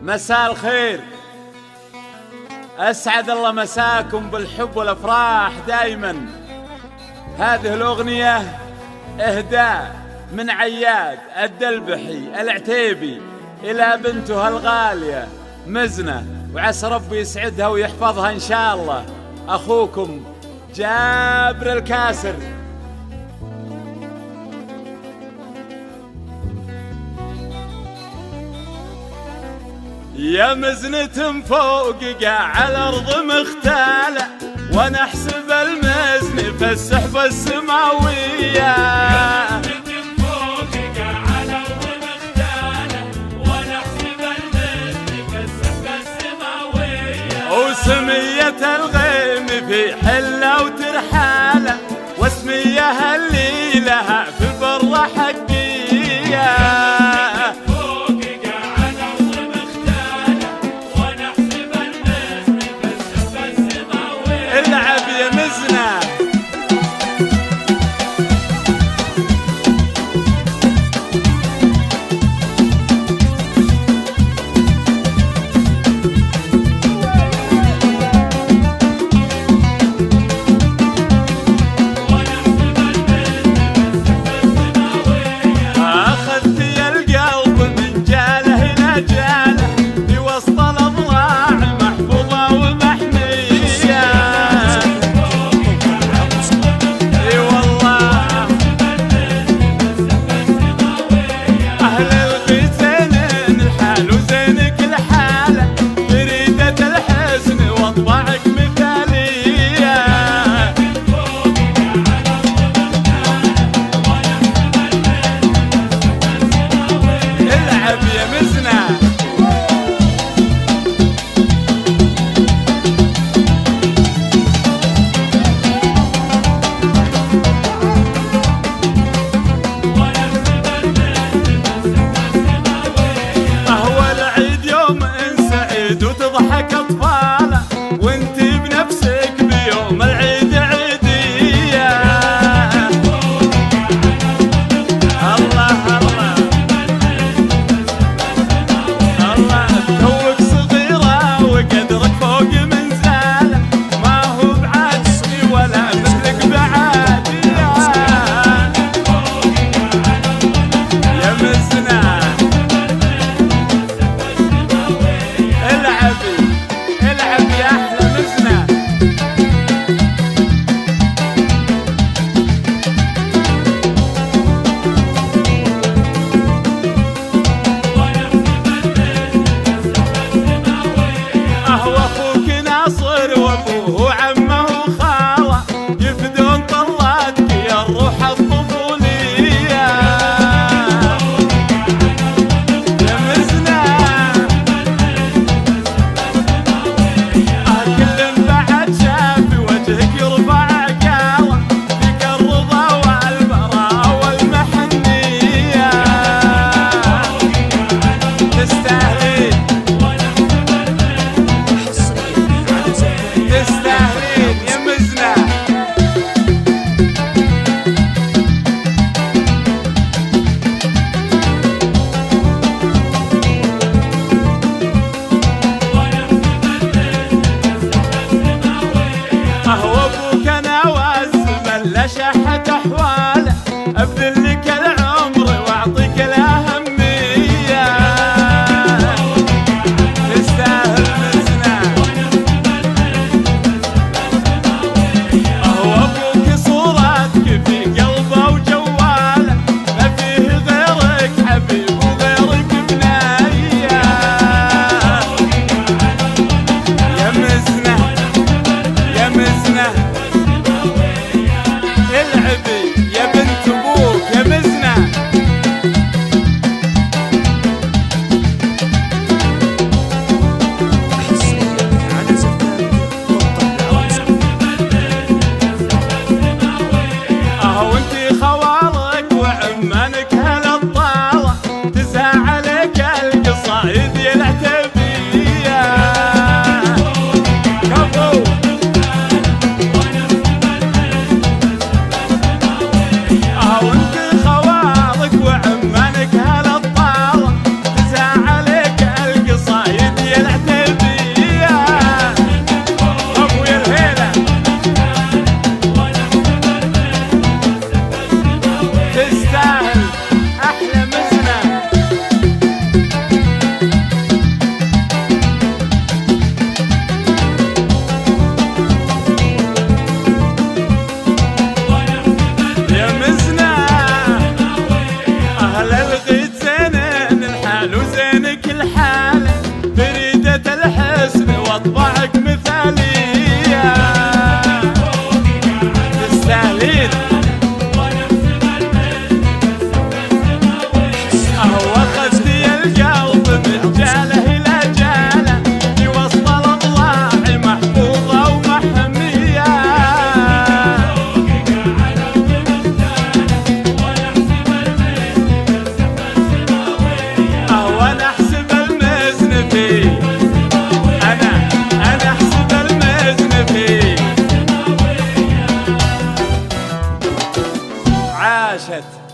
مساء الخير، أسعد الله مساكم بالحب والأفراح دايما. هذه الأغنية إهداء من عياد الدلبحي العتيبي إلى بنته الغالية مزنة، وعسى ربي يسعدها ويحفظها إن شاء الله. أخوكم جابر الكاسر. يا مزنة فوققة على الأرض مختالة، وأنا أحسب المزن في السحبة السماوية. يا مزنة فوققة على الأرض مختالة، وأنا أحسب المزن في السحبة السماوية. وسمية الغيم في حلة وترحالة، واسميها اللي لها في البر حقية. العب يا مزنة.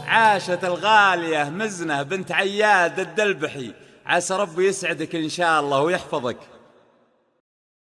عاشت الغالية مزنة بنت عياد الدلبحي، عسى ربي يسعدك إن شاء الله ويحفظك.